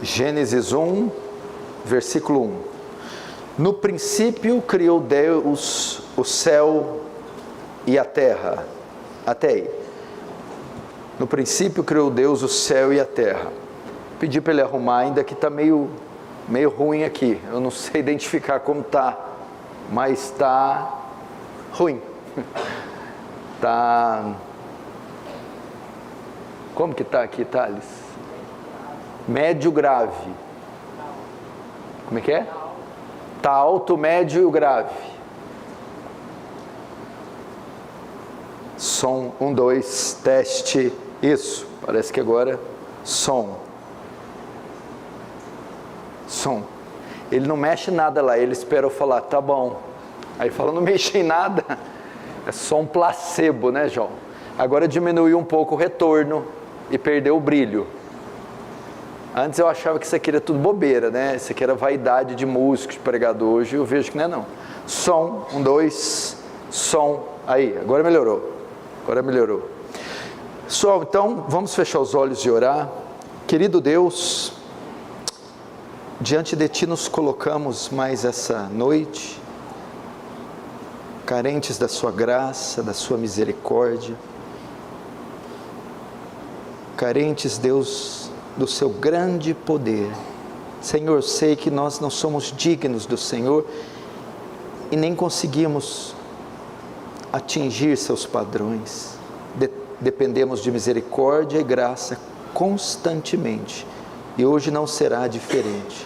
Gênesis 1, versículo 1. No princípio criou Deus o céu e a terra. Até aí. No princípio criou Deus o céu e a terra. Pedi para ele arrumar, ainda que está meio ruim aqui. Eu não sei identificar como está, mas está ruim. Está... Como que está aqui, Thales? Médio grave. Como é que é? Está alto, médio e grave. Som, 1, 2, teste. Isso, parece que agora som. Som. Ele não mexe nada lá, ele espera eu falar, tá bom. Aí fala, não mexe em nada. É só um placebo, né, João? Agora diminuiu um pouco o retorno e perdeu o brilho. Antes eu achava que isso aqui era tudo bobeira, né? Isso aqui era vaidade de músico, de pregador. Hoje eu vejo que não é não. Som, 1, 2, som. Aí, agora melhorou. Agora melhorou. Pessoal, então vamos fechar os olhos e orar. Querido Deus, diante de Ti nos colocamos mais essa noite, carentes da Sua graça, da Sua misericórdia, carentes, Deus, do Seu grande poder. Senhor, sei que nós não somos dignos do Senhor e nem conseguimos atingir Seus padrões. Dependemos de misericórdia e graça constantemente, e hoje não será diferente.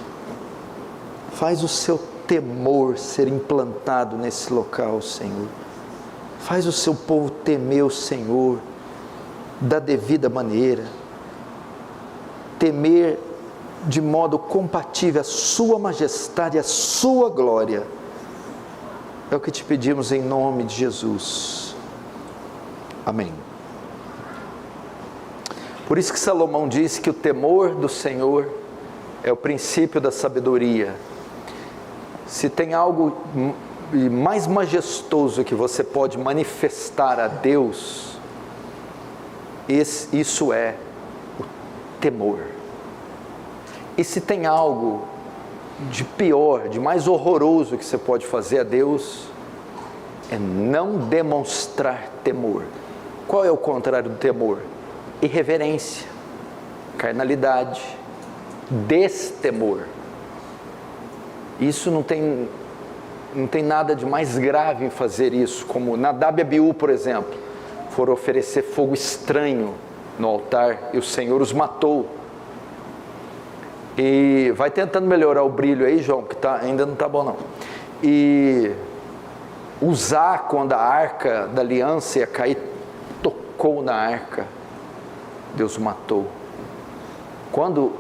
Faz o Seu temor ser implantado nesse local, Senhor. Faz o Seu povo temer o Senhor da devida maneira, temer de modo compatível a Sua majestade, a Sua glória. É o que te pedimos em nome de Jesus. Amém. Por isso que Salomão disse que o temor do Senhor é o princípio da sabedoria. Se tem algo mais majestoso que você pode manifestar a Deus, isso é o temor. E se tem algo de pior, de mais horroroso que você pode fazer a Deus, é não demonstrar temor. Qual é o contrário do temor? Irreverência, carnalidade, destemor. Isso não tem nada de mais grave em fazer isso, como Nadab e Abiú, por exemplo, foram oferecer fogo estranho no altar e o Senhor os matou. E vai tentando melhorar o brilho aí, João, que ainda não está bom não. E Uzá, quando a arca da aliança ia cair, tocou na arca, Deus o matou. Quando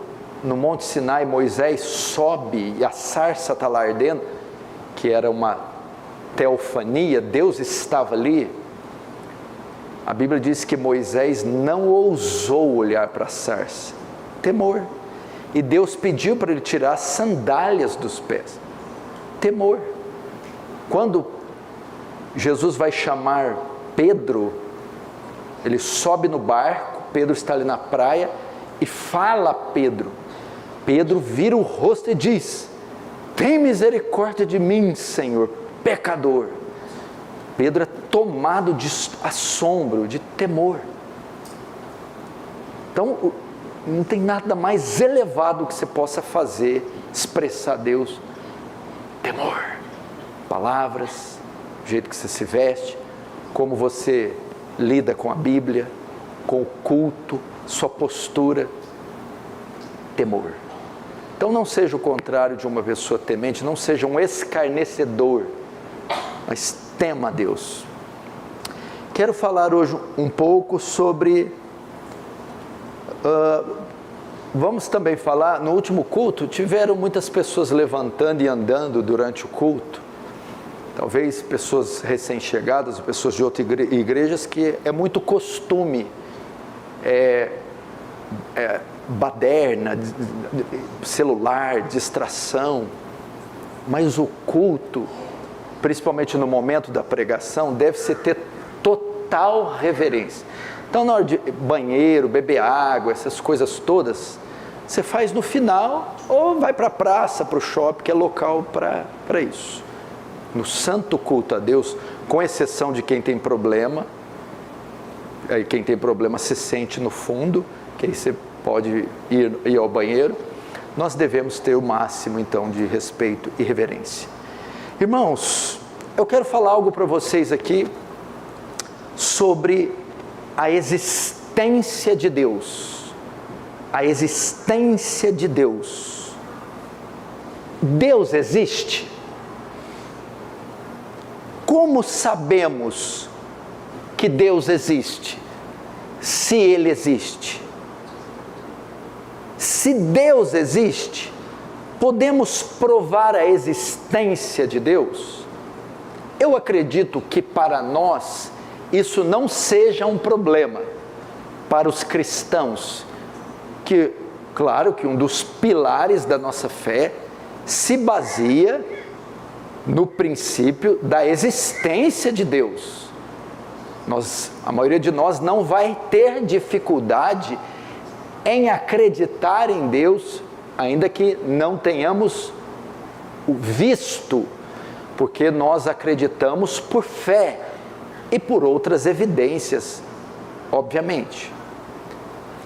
no Monte Sinai Moisés sobe e a sarça está lá ardendo, que era uma teofania, Deus estava ali, a Bíblia diz que Moisés não ousou olhar para a sarça, temor. E Deus pediu para ele tirar as sandálias dos pés, temor. Quando Jesus vai chamar Pedro, ele sobe no barco, Pedro está ali na praia e fala a Pedro. Pedro vira o rosto e diz: tem misericórdia de mim, Senhor, pecador. Pedro é tomado de assombro, de temor. Então, não tem nada mais elevado que você possa fazer, expressar a Deus. Temor. Palavras, o jeito que você se veste, como você lida com a Bíblia, com o culto, sua postura. Temor. Então não seja o contrário de uma pessoa temente, não seja um escarnecedor, mas tema a Deus. Quero falar hoje um pouco sobre... vamos também falar, no último culto, tiveram muitas pessoas levantando e andando durante o culto, talvez pessoas recém-chegadas, pessoas de outras igrejas, que é muito costume, baderna, celular, distração, mas o culto, principalmente no momento da pregação, deve-se ter total reverência. Então, na hora de banheiro, beber água, essas coisas todas, você faz no final, ou vai para a praça, para o shopping, que é local para isso. No santo culto a Deus, com exceção de quem tem problema, aí quem tem problema se sente no fundo, que aí você pode ir ao banheiro, nós devemos ter o máximo então de respeito e reverência. Irmãos, eu quero falar algo para vocês aqui sobre a existência de Deus. A existência de Deus. Deus existe? Como sabemos que Deus existe? Se Ele existe. Se Deus existe, podemos provar a existência de Deus? Eu acredito que para nós isso não seja um problema. Para os cristãos, que, claro que um dos pilares da nossa fé se baseia no princípio da existência de Deus. A maioria de nós não vai ter dificuldade em acreditar em Deus, ainda que não tenhamos visto, porque nós acreditamos por fé e por outras evidências, obviamente.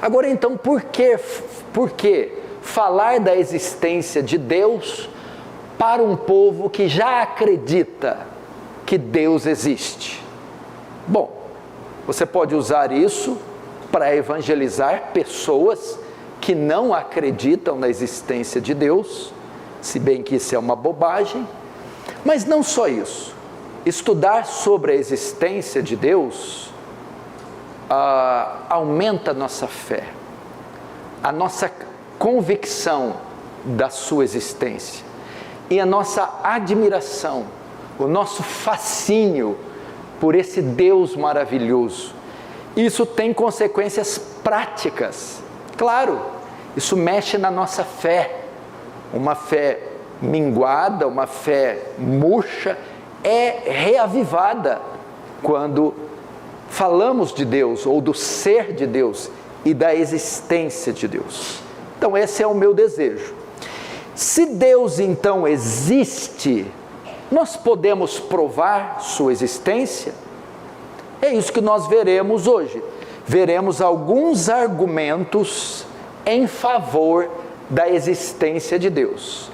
Agora então, por que falar da existência de Deus para um povo que já acredita que Deus existe? Bom, você pode usar isso para evangelizar pessoas que não acreditam na existência de Deus, se bem que isso é uma bobagem, mas não só isso. Estudar sobre a existência de Deus aumenta a nossa fé, a nossa convicção da sua existência e a nossa admiração, o nosso fascínio por esse Deus maravilhoso. Isso tem consequências práticas, claro, isso mexe na nossa fé, uma fé minguada, uma fé murcha, é reavivada quando falamos de Deus, ou do ser de Deus e da existência de Deus. Então esse é o meu desejo. Se Deus então existe, nós podemos provar sua existência? É isso que nós veremos hoje. Veremos alguns argumentos em favor da existência de Deus,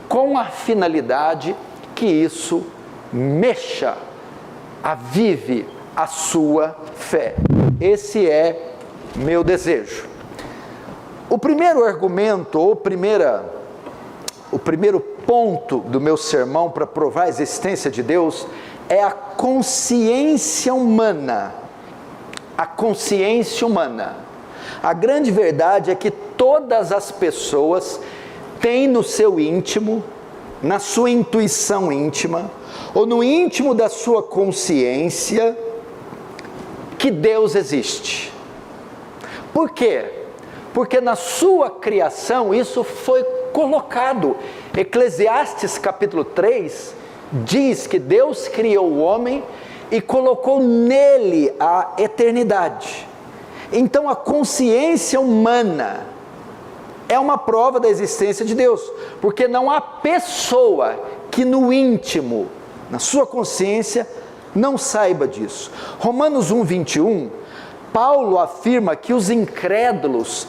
com a finalidade que isso mexa, avive a sua fé. Esse é meu desejo. O primeiro argumento, ou o primeiro ponto do meu sermão para provar a existência de Deus é a consciência humana. A consciência humana. A grande verdade é que todas as pessoas têm no seu íntimo, na sua intuição íntima, ou no íntimo da sua consciência, que Deus existe. Por quê? Porque na sua criação isso foi colocado. Eclesiastes capítulo 3 diz que Deus criou o homem e colocou nele a eternidade. Então a consciência humana é uma prova da existência de Deus, porque não há pessoa que no íntimo, na sua consciência, não saiba disso. Romanos 1:21, Paulo afirma que os incrédulos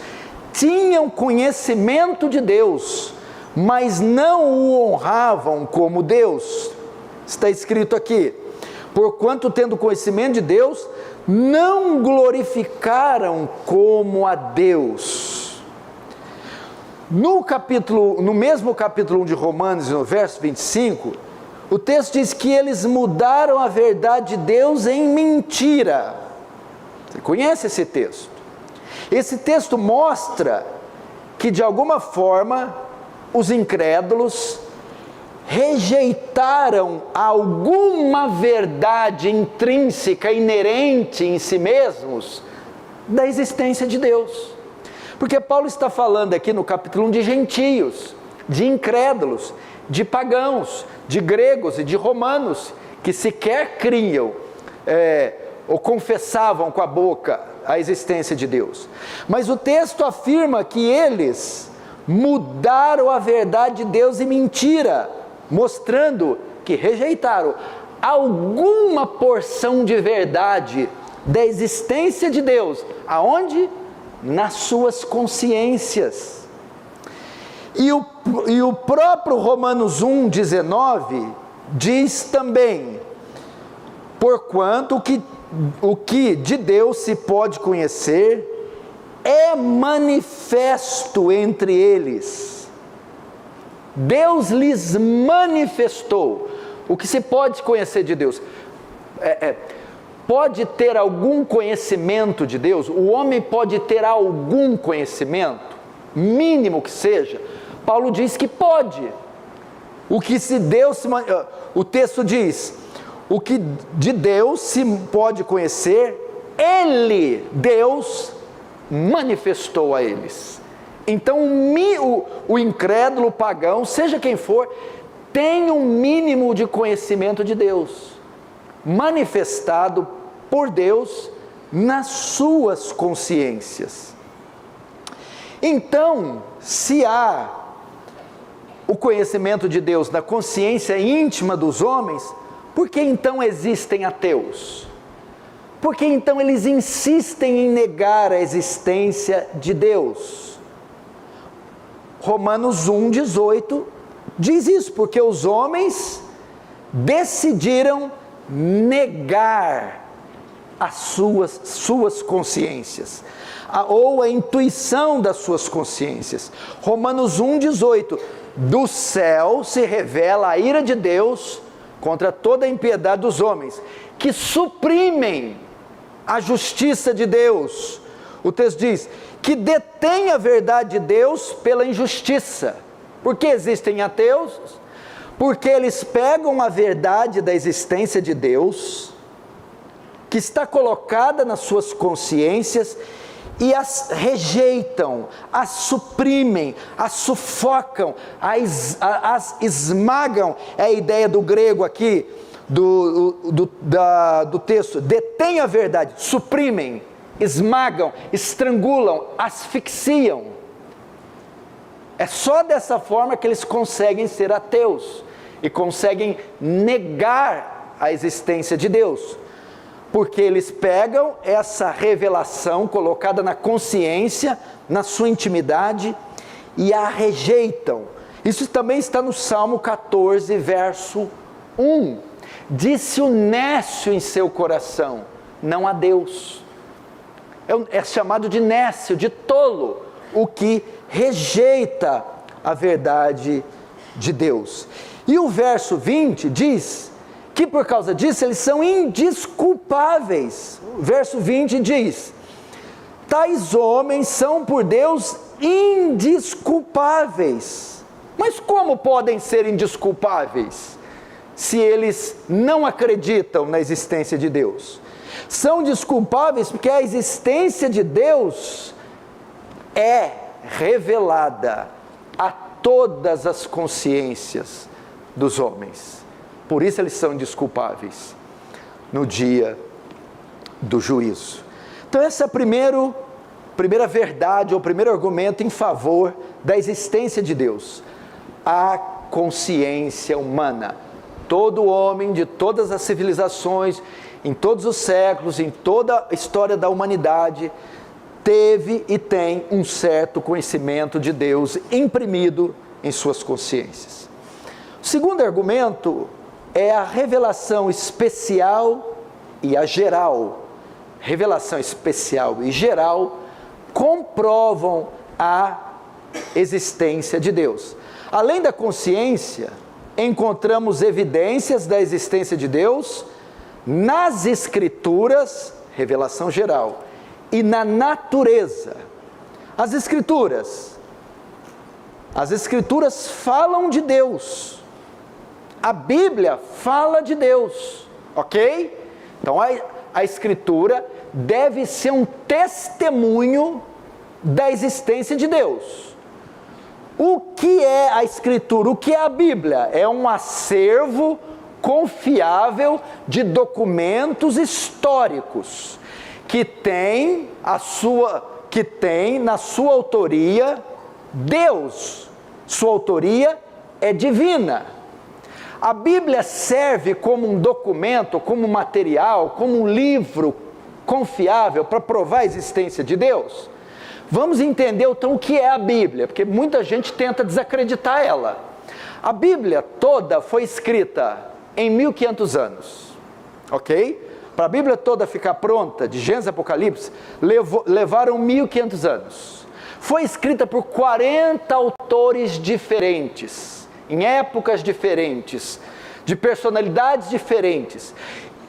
tinham conhecimento de Deus, mas não o honravam como Deus. Está escrito aqui: porquanto tendo conhecimento de Deus, não glorificaram como a Deus. No mesmo capítulo 1 de Romanos, no verso 25, o texto diz que eles mudaram a verdade de Deus em mentira. Você conhece esse texto? Esse texto mostra que de alguma forma os incrédulos rejeitaram alguma verdade intrínseca, inerente em si mesmos, da existência de Deus. Porque Paulo está falando aqui no capítulo 1 de gentios, de incrédulos, de pagãos, de gregos e de romanos, que sequer criam ou confessavam com a boca a existência de Deus. Mas o texto afirma que eles mudaram a verdade de Deus em mentira, mostrando que rejeitaram alguma porção de verdade da existência de Deus. Aonde? Nas suas consciências. E o próprio Romanos 1,19 diz também: porquanto o que de Deus se pode conhecer é manifesto entre eles. Deus lhes manifestou. O que se pode conhecer de Deus? Pode ter algum conhecimento de Deus? O homem pode ter algum conhecimento, mínimo que seja? Paulo diz que pode. O texto diz: o que de Deus se pode conhecer, Deus manifestou a eles. Então o incrédulo, o pagão, seja quem for, tem um mínimo de conhecimento de Deus, manifestado por Deus nas suas consciências. Então, se há o conhecimento de Deus na consciência íntima dos homens, por que então existem ateus? Por que então eles insistem em negar a existência de Deus? Romanos 1,18 diz isso, porque os homens decidiram negar as suas consciências, ou a intuição das suas consciências. Romanos 1,18: do céu se revela a ira de Deus contra toda a impiedade dos homens, que suprimem a justiça de Deus. O texto diz que detém a verdade de Deus pela injustiça. Por que existem ateus? Porque eles pegam a verdade da existência de Deus, que está colocada nas suas consciências, e as rejeitam, as suprimem, as sufocam, as esmagam. É a ideia do grego aqui, do texto: detém a verdade, suprimem, esmagam, estrangulam, asfixiam. É só dessa forma que eles conseguem ser ateus e conseguem negar a existência de Deus, porque eles pegam essa revelação colocada na consciência, na sua intimidade, e a rejeitam. Isso também está no Salmo 14, verso 1. Disse o nécio em seu coração: não há Deus. É chamado de nécio, de tolo, o que rejeita a verdade de Deus. E o verso 20 diz que por causa disso eles são indesculpáveis. O verso 20 diz: tais homens são por Deus indesculpáveis. Mas como podem ser indesculpáveis se eles não acreditam na existência de Deus? São desculpáveis porque a existência de Deus é revelada a todas as consciências dos homens. Por isso eles são indesculpáveis no dia do juízo. Então essa é a primeira verdade, ou primeiro argumento em favor da existência de Deus: a consciência humana. Todo homem de todas as civilizações, em todos os séculos, em toda a história da humanidade, teve e tem um certo conhecimento de Deus imprimido em suas consciências. O segundo argumento é a revelação especial e a geral. Revelação especial e geral comprovam a existência de Deus. Além da consciência, encontramos evidências da existência de Deus nas Escrituras, revelação geral, e na natureza. As Escrituras falam de Deus. A Bíblia fala de Deus, ok? Então a Escritura deve ser um testemunho da existência de Deus. O que é a Escritura? O que é a Bíblia? É um acervo confiável de documentos históricos que tem na sua autoria Deus. Sua autoria é divina. A Bíblia serve como um documento, como um material, como um livro confiável para provar a existência de Deus? Vamos entender então o que é a Bíblia, porque muita gente tenta desacreditar ela. A Bíblia toda foi escrita em 1500 anos, ok? Para a Bíblia toda ficar pronta, de Gênesis a Apocalipse, levaram 1500 anos. Foi escrita por 40 autores diferentes, em épocas diferentes, de personalidades diferentes.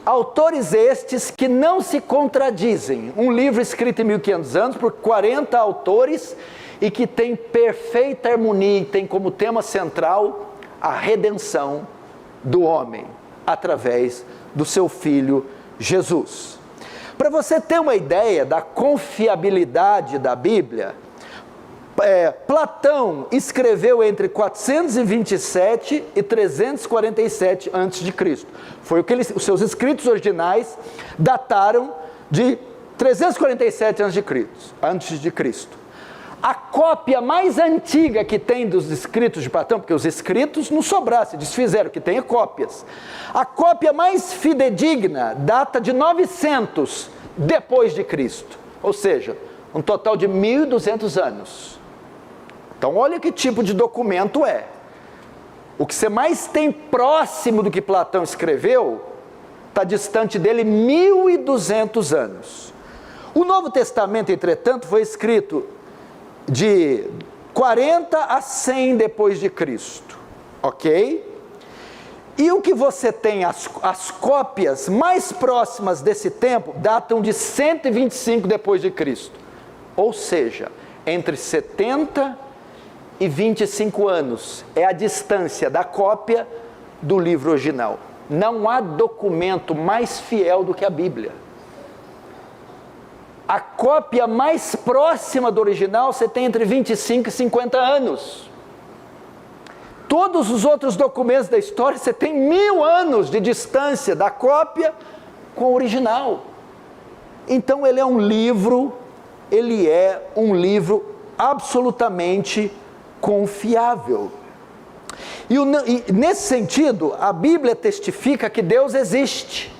Autores estes que não se contradizem. Um livro escrito em 1500 anos por 40 autores e que tem perfeita harmonia e tem como tema central a redenção do homem através do seu Filho Jesus. Para você ter uma ideia da confiabilidade da Bíblia, Platão escreveu entre 427 e 347 a.C. Foi o que os seus escritos originais dataram de 347 a.C. A cópia mais antiga que tem dos escritos de Platão, porque os escritos não sobraram, se desfizeram, que tem cópias. A cópia mais fidedigna data de 900 depois de Cristo, ou seja, um total de 1200 anos. Então olha que tipo de documento é. O que você mais tem próximo do que Platão escreveu, está distante dele 1200 anos. O Novo Testamento, entretanto, foi escrito de 40 a 100 depois de Cristo, ok? E o que você tem, as cópias mais próximas desse tempo, datam de 125 depois de Cristo. Ou seja, entre 70 e 25 anos é a distância da cópia do livro original. Não há documento mais fiel do que a Bíblia. A cópia mais próxima do original você tem entre 25 e 50 anos. Todos os outros documentos da história você tem 1000 anos de distância da cópia com o original. Então ele é um livro absolutamente confiável. E nesse sentido, a Bíblia testifica que Deus existe.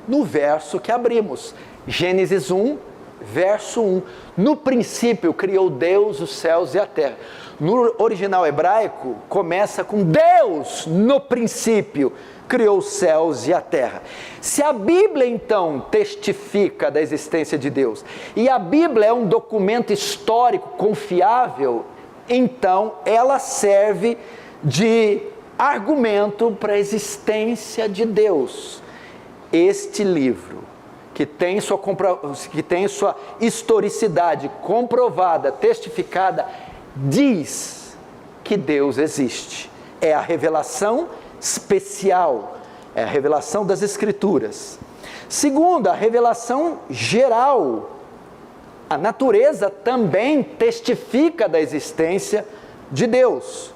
No verso que abrimos, Gênesis 1, verso 1. No princípio criou Deus os céus e a terra. No original hebraico, começa com Deus, no princípio, criou os céus e a terra. Se a Bíblia, então, testifica da existência de Deus, e a Bíblia é um documento histórico confiável, então ela serve de argumento para a existência de Deus. Este livro, que tem sua historicidade comprovada, testificada, diz que Deus existe. É a revelação especial, é a revelação das Escrituras. Segundo, a revelação geral. A natureza também testifica da existência de Deus.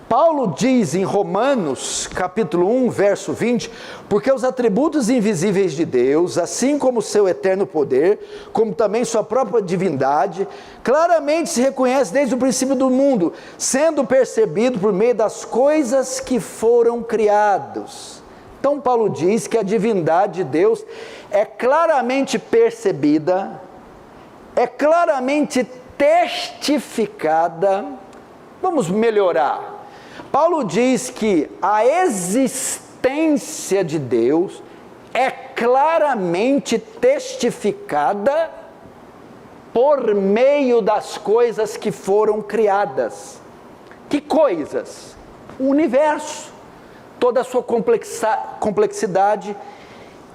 Paulo diz em Romanos, capítulo 1, verso 20, porque os atributos invisíveis de Deus, assim como o seu eterno poder, como também sua própria divindade, claramente se reconhece desde o princípio do mundo, sendo percebido por meio das coisas que foram criadas. Então Paulo diz que a divindade de Deus é claramente percebida, é claramente testificada. Vamos melhorar. Paulo diz que a existência de Deus é claramente testificada por meio das coisas que foram criadas. Que coisas? O universo, toda a sua complexidade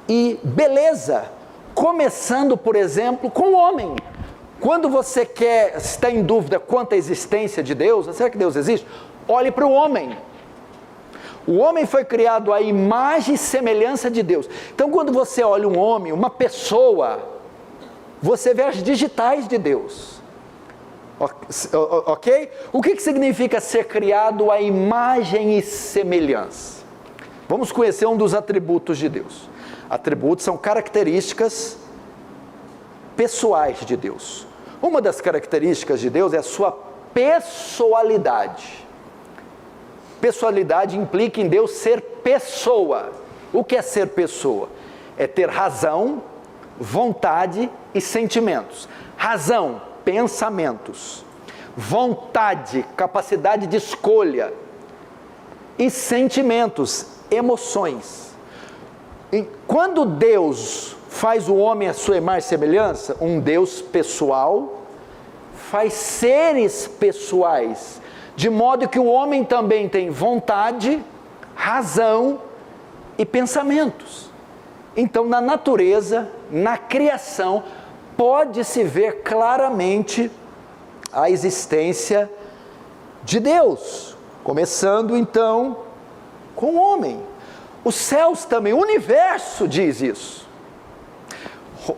e beleza, começando, por exemplo, com o homem. Quando você está em dúvida quanto à existência de Deus, será que Deus existe? Olhe para o homem. O homem foi criado à imagem e semelhança de Deus. Então, quando você olha um homem, uma pessoa, você vê as digitais de Deus. Ok? O que significa ser criado à imagem e semelhança? Vamos conhecer um dos atributos de Deus. Atributos são características pessoais de Deus. Uma das características de Deus é a sua pessoalidade. Pessoalidade implica em Deus ser pessoa. O que é ser pessoa? É ter razão, vontade e sentimentos. Razão, pensamentos. Vontade, capacidade de escolha. E sentimentos, emoções. E quando Deus faz o homem à sua imagem e semelhança, um Deus pessoal faz seres pessoais, de modo que o homem também tem vontade, razão e pensamentos. Então, na natureza, na criação, pode-se ver claramente a existência de Deus, começando então com o homem. Os céus também, o universo diz isso.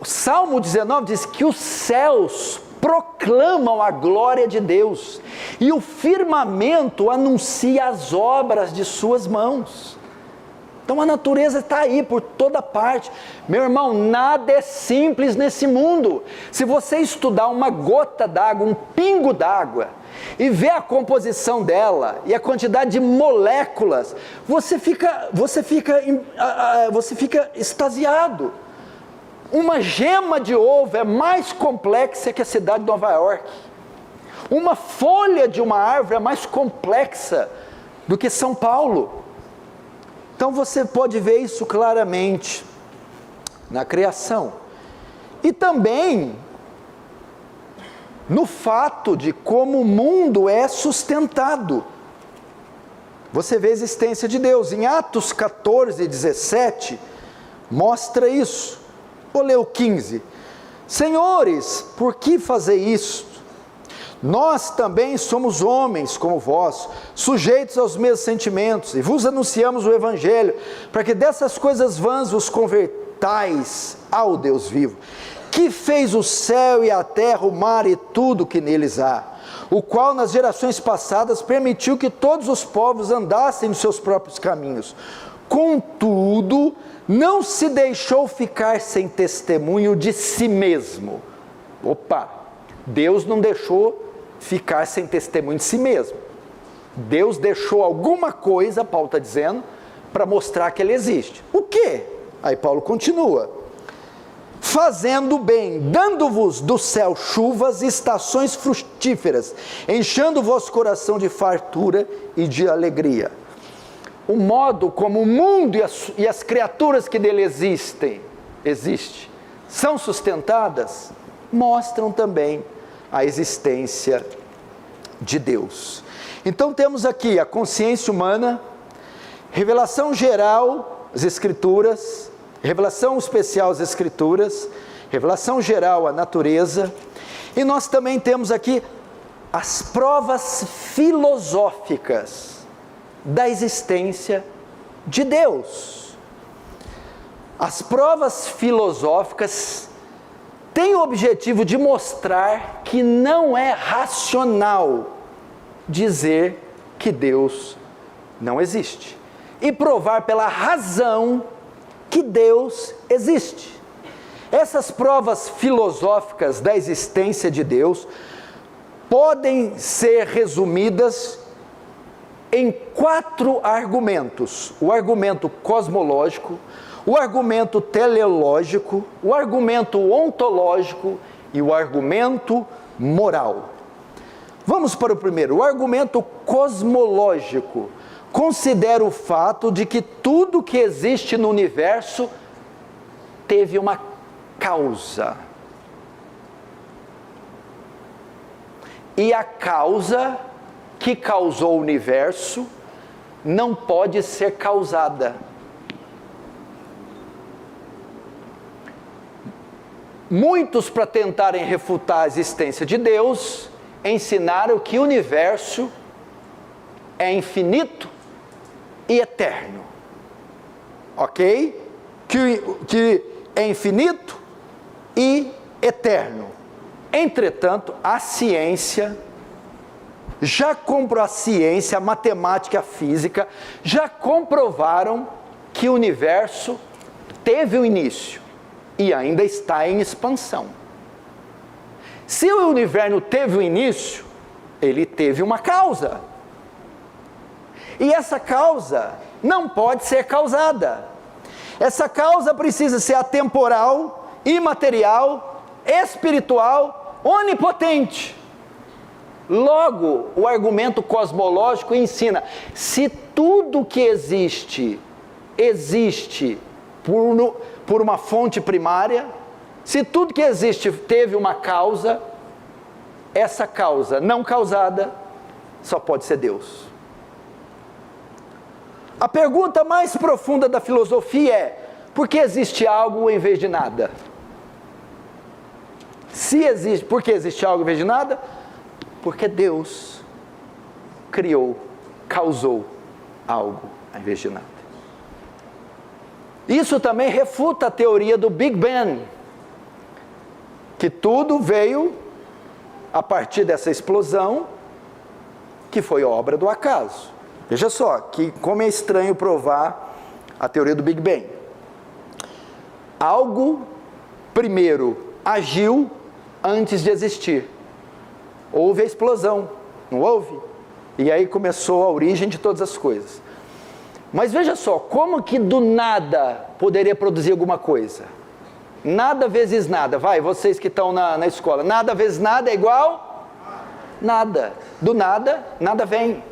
O Salmo 19 diz que os céus proclamam a glória de Deus, e o firmamento anuncia as obras de suas mãos. Então a natureza está aí por toda parte. Meu irmão, nada é simples nesse mundo. Se você estudar uma gota d'água, um pingo d'água, e ver a composição dela, e a quantidade de moléculas, você fica extasiado. Uma gema de ovo é mais complexa que a cidade de Nova York. Uma folha de uma árvore é mais complexa do que São Paulo. Então você pode ver isso claramente na criação. E também no fato de como o mundo é sustentado. Você vê a existência de Deus. Em Atos 14, 17, mostra isso. Vou ler o 15. Senhores, por que fazer isso? Nós também somos homens como vós, sujeitos aos mesmos sentimentos, e vos anunciamos o Evangelho, para que dessas coisas vãs vos convertais ao Deus vivo, que fez o céu e a terra, o mar e tudo que neles há, o qual nas gerações passadas permitiu que todos os povos andassem nos seus próprios caminhos. Contudo, não se deixou ficar sem testemunho de si mesmo. Opa, Deus não deixou ficar sem testemunho de si mesmo. Deus deixou alguma coisa, Paulo está dizendo, para mostrar que Ele existe. O quê? Aí Paulo continua. Fazendo bem, dando-vos do céu chuvas e estações frutíferas, enchendo o vosso coração de fartura e de alegria. O modo como o mundo e as criaturas que nele existem, são sustentadas, mostram também a existência de Deus. Então temos aqui a consciência humana, revelação geral, as Escrituras, revelação especial às Escrituras, revelação geral à natureza, e nós também temos aqui as provas filosóficas da existência de Deus. As provas filosóficas têm o objetivo de mostrar que não é racional dizer que Deus não existe, e provar pela razão que Deus existe. Essas provas filosóficas da existência de Deus podem ser resumidas em 4 argumentos: o argumento cosmológico, o argumento teleológico, o argumento ontológico e o argumento moral. Vamos para o primeiro. O argumento cosmológico considera o fato de que tudo que existe no universo teve uma causa. E a causa que causou o universo não pode ser causada. Muitos, para tentarem refutar a existência de Deus, ensinaram que o universo é infinito e eterno. Ok? Que é infinito e eterno. Entretanto, a ciência a matemática, a física, já comprovaram que o universo teve um início e ainda está em expansão. Se o universo teve um início, ele teve uma causa. E essa causa não pode ser causada. Essa causa precisa ser atemporal, imaterial, espiritual, onipotente. Logo, o argumento cosmológico ensina: se tudo que existe, existe por uma fonte primária, se tudo que existe teve uma causa, essa causa não causada só pode ser Deus. A pergunta mais profunda da filosofia é: por que existe algo em vez de nada? Por que existe algo em vez de nada? Porque Deus criou, causou algo em vez de nada. Isso também refuta a teoria do Big Bang, que tudo veio a partir dessa explosão, que foi obra do acaso. Veja só, como é estranho provar a teoria do Big Bang. Algo, primeiro, agiu antes de existir. Houve a explosão, não houve? E aí começou a origem de todas as coisas. Mas veja só, como que do nada poderia produzir alguma coisa? Nada vezes nada, vocês que estão na escola, nada vezes nada é igual? Nada. Do nada, nada vem.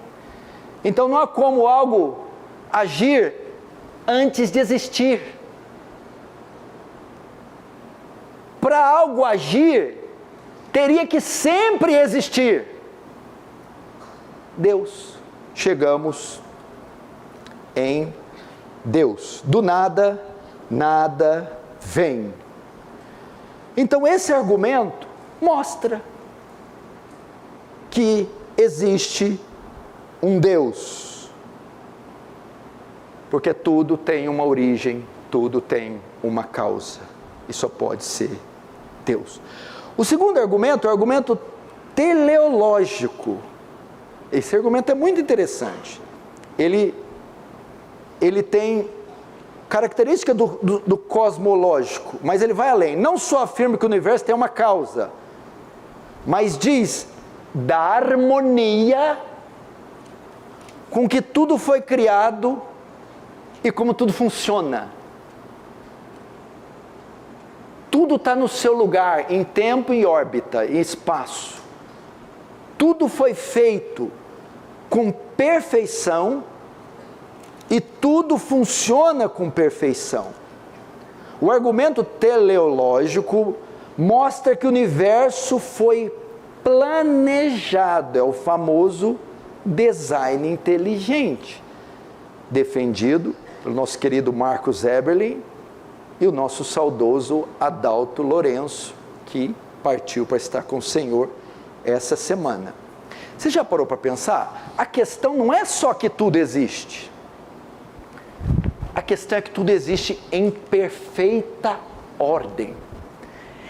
Então não há como algo agir antes de existir. Para algo agir, teria que sempre existir Deus. Chegamos em Deus. Do nada, nada vem. Então esse argumento mostra que existe um Deus, porque tudo tem uma origem, tudo tem uma causa, e só pode ser Deus. O segundo argumento é o argumento teleológico. Esse argumento é muito interessante. Ele tem característica do cosmológico, mas ele vai além. Não só afirma que o universo tem uma causa, mas diz da harmonia com que tudo foi criado e como tudo funciona. Tudo está no seu lugar, em tempo e órbita, em espaço. Tudo foi feito com perfeição e tudo funciona com perfeição. O argumento teleológico mostra que o universo foi planejado, é o famoso design inteligente, defendido pelo nosso querido Marcus Eberlin e o nosso saudoso Adalto Lourenço, que partiu para estar com o Senhor essa semana. Você já parou para pensar? A questão não é só que tudo existe. A questão é que tudo existe em perfeita ordem.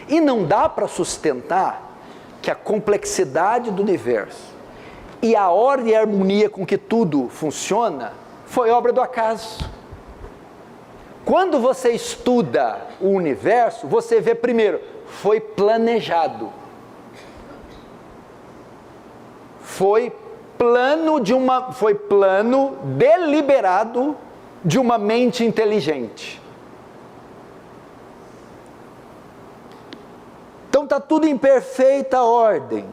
E não dá para sustentar que a complexidade do universo e a ordem e a harmonia com que tudo funciona foi obra do acaso. Quando você estuda o universo, você vê primeiro, foi planejado. Foi plano deliberado de uma mente inteligente. Então está tudo em perfeita ordem.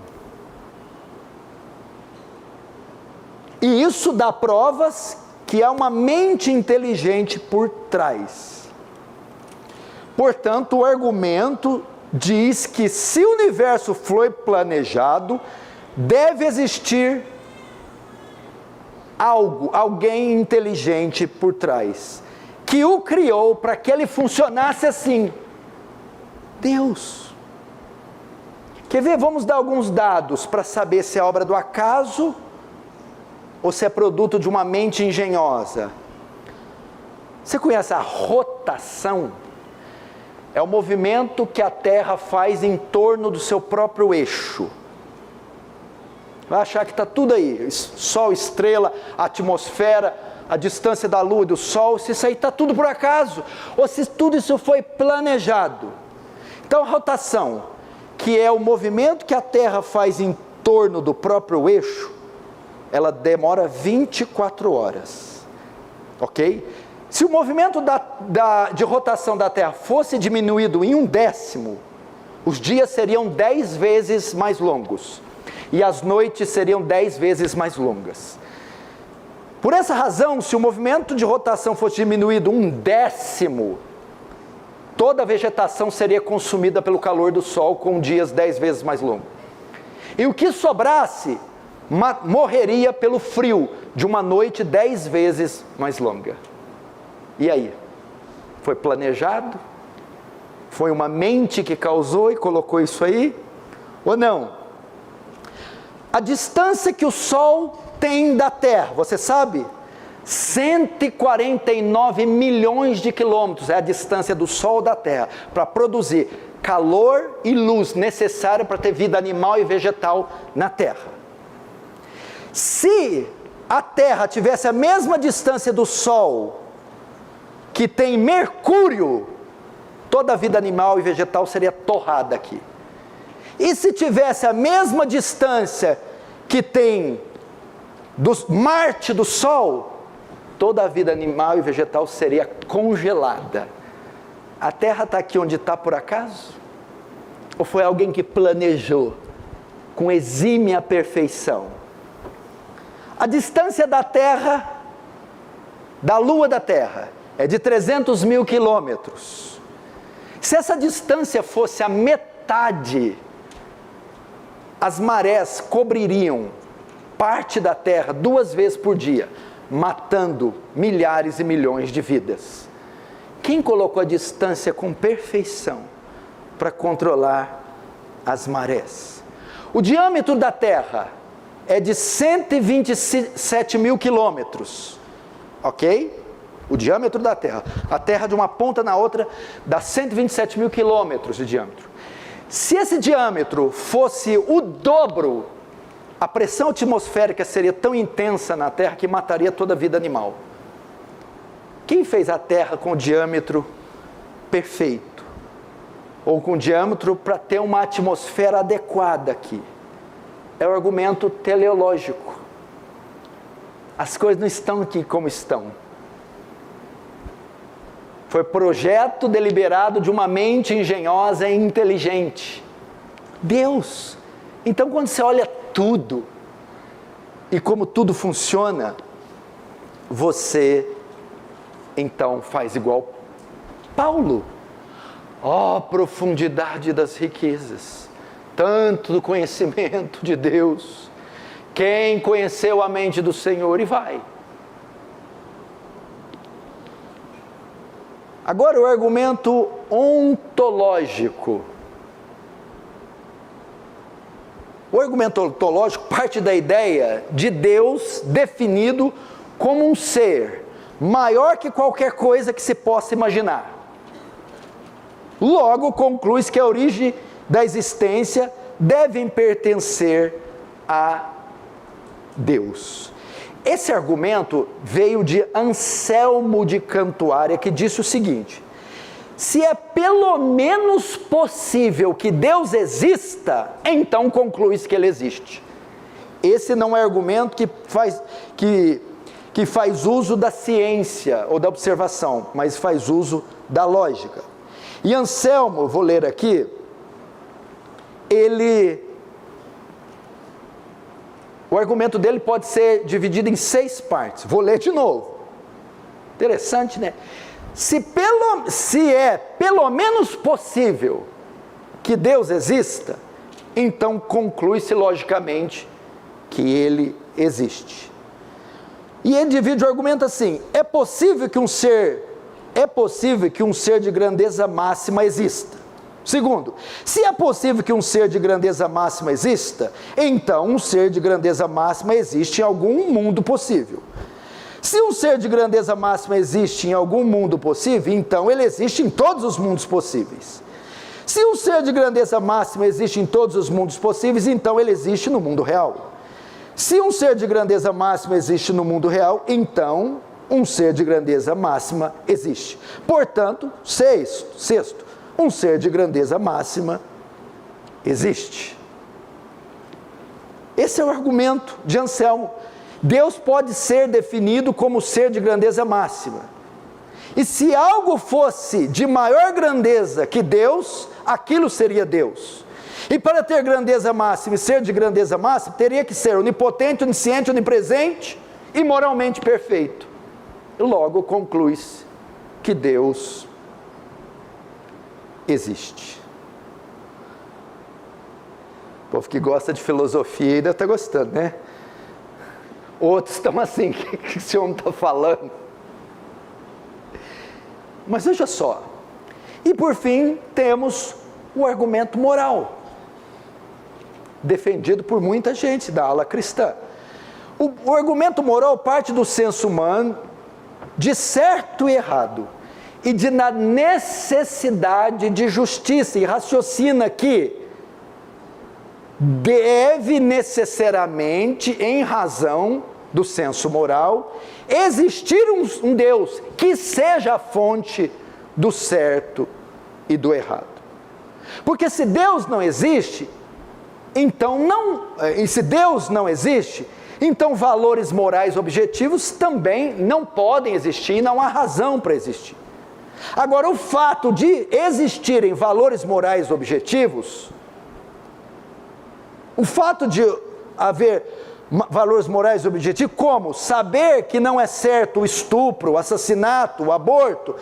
E isso dá provas que há uma mente inteligente por trás. Portanto, o argumento diz que se o universo foi planejado, deve existir alguém inteligente por trás, que o criou para que ele funcionasse assim. Deus. Quer ver? Vamos dar alguns dados para saber se é obra do acaso ou se é produto de uma mente engenhosa. Você conhece a rotação? É o movimento que a Terra faz em torno do seu próprio eixo. Vai achar que está tudo aí, Sol, estrela, atmosfera, a distância da Lua e do Sol, se isso aí está tudo por acaso, ou se tudo isso foi planejado. Então a rotação, que é o movimento que a Terra faz em torno do próprio eixo, ela demora 24 horas, ok? Se o movimento de rotação da Terra fosse diminuído em 1/10, os dias seriam 10 vezes mais longos, e as noites seriam 10 vezes mais longas. Por essa razão, se o movimento de rotação fosse diminuído 1/10, toda a vegetação seria consumida pelo calor do Sol, com dias 10 vezes mais longos. E o que sobrasse, morreria pelo frio de uma noite 10 vezes mais longa. E aí? Foi planejado? Foi uma mente que causou e colocou isso aí? Ou não? A distância que o Sol tem da Terra, você sabe? 149 milhões de quilômetros é a distância do Sol da Terra para produzir calor e luz necessária para ter vida animal e vegetal na Terra. Se a Terra tivesse a mesma distância do Sol que tem Mercúrio, toda a vida animal e vegetal seria torrada aqui. E se tivesse a mesma distância que tem Marte do Sol, toda a vida animal e vegetal seria congelada. A Terra está aqui onde está por acaso? Ou foi alguém que planejou com exímia perfeição? A distância da Terra, da Lua da Terra, é de 300 mil quilômetros. Se essa distância fosse a metade, as marés cobririam parte da Terra 2 vezes por dia, matando milhares e milhões de vidas. Quem colocou a distância com perfeição para controlar as marés? O diâmetro da Terra é de 127 mil quilômetros, ok? O diâmetro da Terra. A Terra de uma ponta na outra dá 127 mil quilômetros de diâmetro. Se esse diâmetro fosse o dobro, a pressão atmosférica seria tão intensa na Terra que mataria toda a vida animal. Quem fez a Terra com o diâmetro perfeito? Ou com diâmetro para ter uma atmosfera adequada aqui? É o argumento teleológico. As coisas não estão aqui como estão. Foi projeto deliberado de uma mente engenhosa e inteligente. Deus. Então, quando você olha tudo, e como tudo funciona, você, então, faz igual Paulo. Ó, profundidade das riquezas, tanto do conhecimento de Deus, quem conheceu a mente do Senhor, e vai. Agora o argumento ontológico. O argumento ontológico parte da ideia de Deus definido como um ser maior que qualquer coisa que se possa imaginar. Logo, conclui-se que a origem da existência deve pertencer a Deus. Esse argumento veio de Anselmo de Cantuária, que disse o seguinte: se é pelo menos possível que Deus exista, então conclui-se que Ele existe. Esse não é argumento que faz uso da ciência ou da observação, mas faz uso da lógica. E Anselmo, vou ler aqui, o argumento dele pode ser dividido em 6 partes. Vou ler de novo. Interessante, né? Se é pelo menos possível que Deus exista, então conclui-se logicamente que Ele existe. E ele divide o argumento assim: é possível que um ser de grandeza máxima exista. Segundo, se é possível que um ser de grandeza máxima exista, então um ser de grandeza máxima existe em algum mundo possível. Se um ser de grandeza máxima existe em algum mundo possível, então ele existe em todos os mundos possíveis. Se um ser de grandeza máxima existe em todos os mundos possíveis, então ele existe no mundo real. Se um ser de grandeza máxima existe no mundo real, então um ser de grandeza máxima existe. Portanto, sexto, um ser de grandeza máxima existe. Esse é o argumento de Anselmo. Deus pode ser definido como ser de grandeza máxima. E se algo fosse de maior grandeza que Deus, aquilo seria Deus. E para ter grandeza máxima e ser de grandeza máxima, teria que ser onipotente, onisciente, onipresente e moralmente perfeito. Logo conclui-se que Deus existe. O povo que gosta de filosofia ainda está gostando, né? Outros estão assim, o que esse homem está falando? Mas veja só, e por fim temos o argumento moral, defendido por muita gente da ala cristã. O argumento moral parte do senso humano, de certo e errado, e da necessidade de justiça, e raciocina que deve necessariamente, em razão do senso moral, existir um Deus que seja a fonte do certo e do errado. Porque se Deus não existe, então então valores morais objetivos também não podem existir, não há razão para existir. Agora, o fato de existirem valores morais objetivos, o fato de haver valores morais objetivos, como saber que não é certo o estupro, o assassinato, o aborto,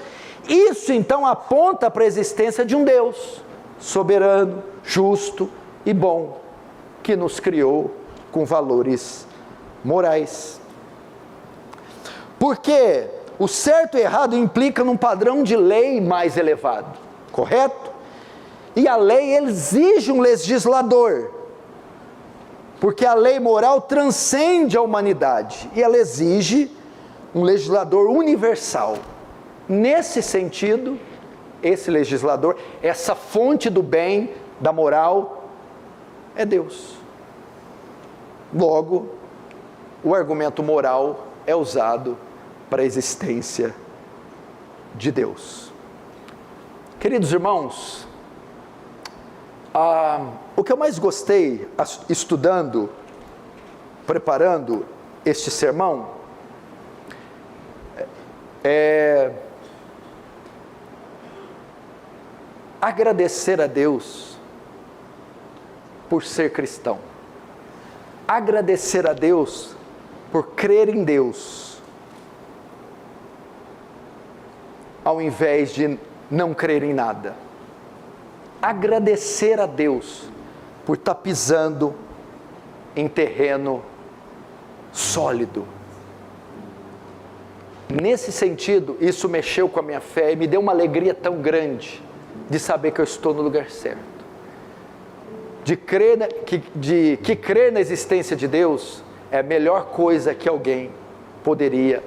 isso então aponta para a existência de um Deus soberano, justo e bom, que nos criou com valores morais. Porque o certo e errado implica num padrão de lei mais elevado, correto? E a lei exige um legislador, porque a lei moral transcende a humanidade, e ela exige um legislador universal. Nesse sentido, esse legislador, essa fonte do bem, da moral, é Deus. Logo, o argumento moral é usado para a existência de Deus. Queridos irmãos, o que eu mais gostei estudando, preparando este sermão, é agradecer a Deus por ser cristão, agradecer a Deus por crer em Deus, ao invés de não crer em nada. Agradecer a Deus por estar pisando em terreno sólido. Nesse sentido, isso mexeu com a minha fé e me deu uma alegria tão grande de saber que eu estou no lugar certo. Que crer na existência de Deus é a melhor coisa que alguém poderia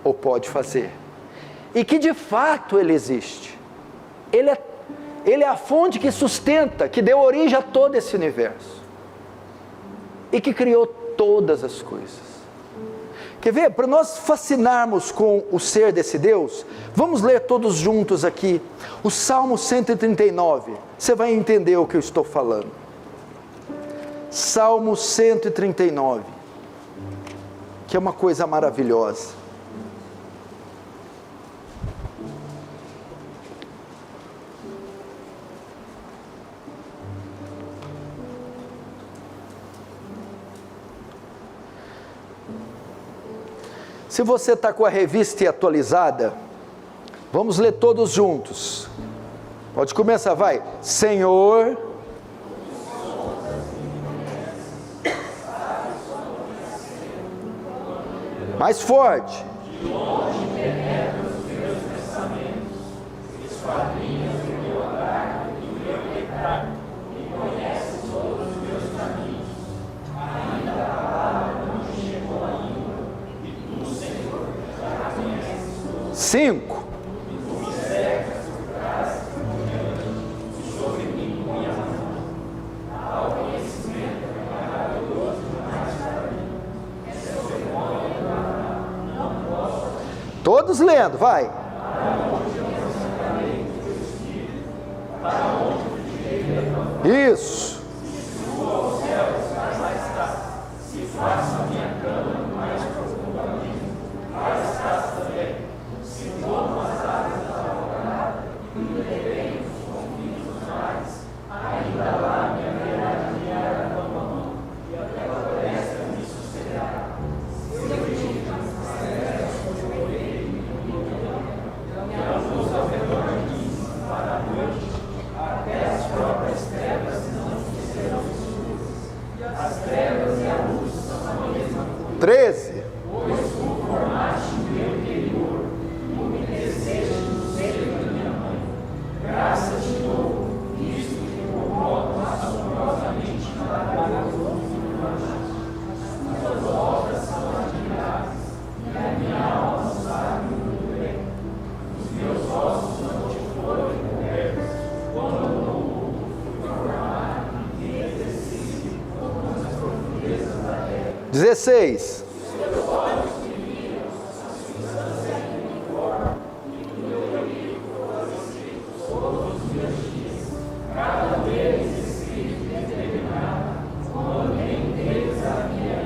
ou pode fazer. E que de fato Ele existe. Ele é a fonte que sustenta, que deu origem a todo esse universo. E que criou todas as coisas. Quer ver? Para nós fascinarmos com o ser desse Deus, vamos ler todos juntos aqui o Salmo 139. Você vai entender o que eu estou falando. Salmo 139, que é uma coisa maravilhosa. Se você está com a revista atualizada, vamos ler todos juntos. Pode começar, vai. Senhor, mais forte. De onde penetram os meus pensamentos, esquadrinhas o meu andar e o meu pecar, e conheces todos os meus caminhos. Ainda a palavra não chegou ainda, e tu, Senhor, já conheces todos. 5. Todos lendo, vai. Para onde eu sacarei teu espírito? Para onde fugiria da tua Isso. Treze. Dezesseis.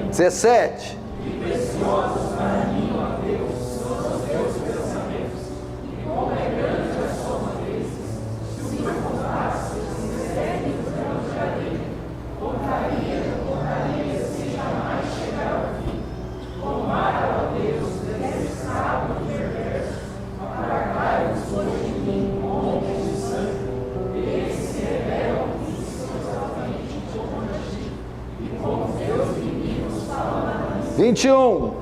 Dezessete. Vinte e um.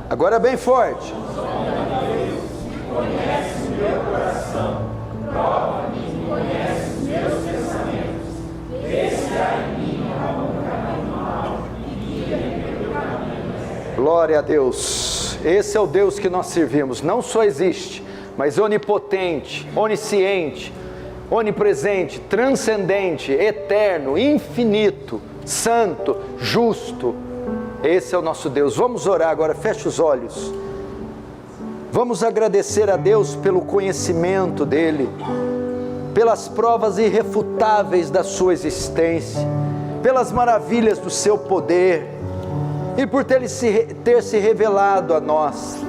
Agora bem forte. Glória a Deus. Esse é o Deus que nós servimos. Não só existe, mas onipotente, onisciente, onipresente, transcendente, eterno, infinito, santo, justo. Esse é o nosso Deus. Vamos orar agora, feche os olhos. Vamos agradecer a Deus pelo conhecimento dEle, pelas provas irrefutáveis da sua existência, pelas maravilhas do seu poder e por ter se revelado a nós.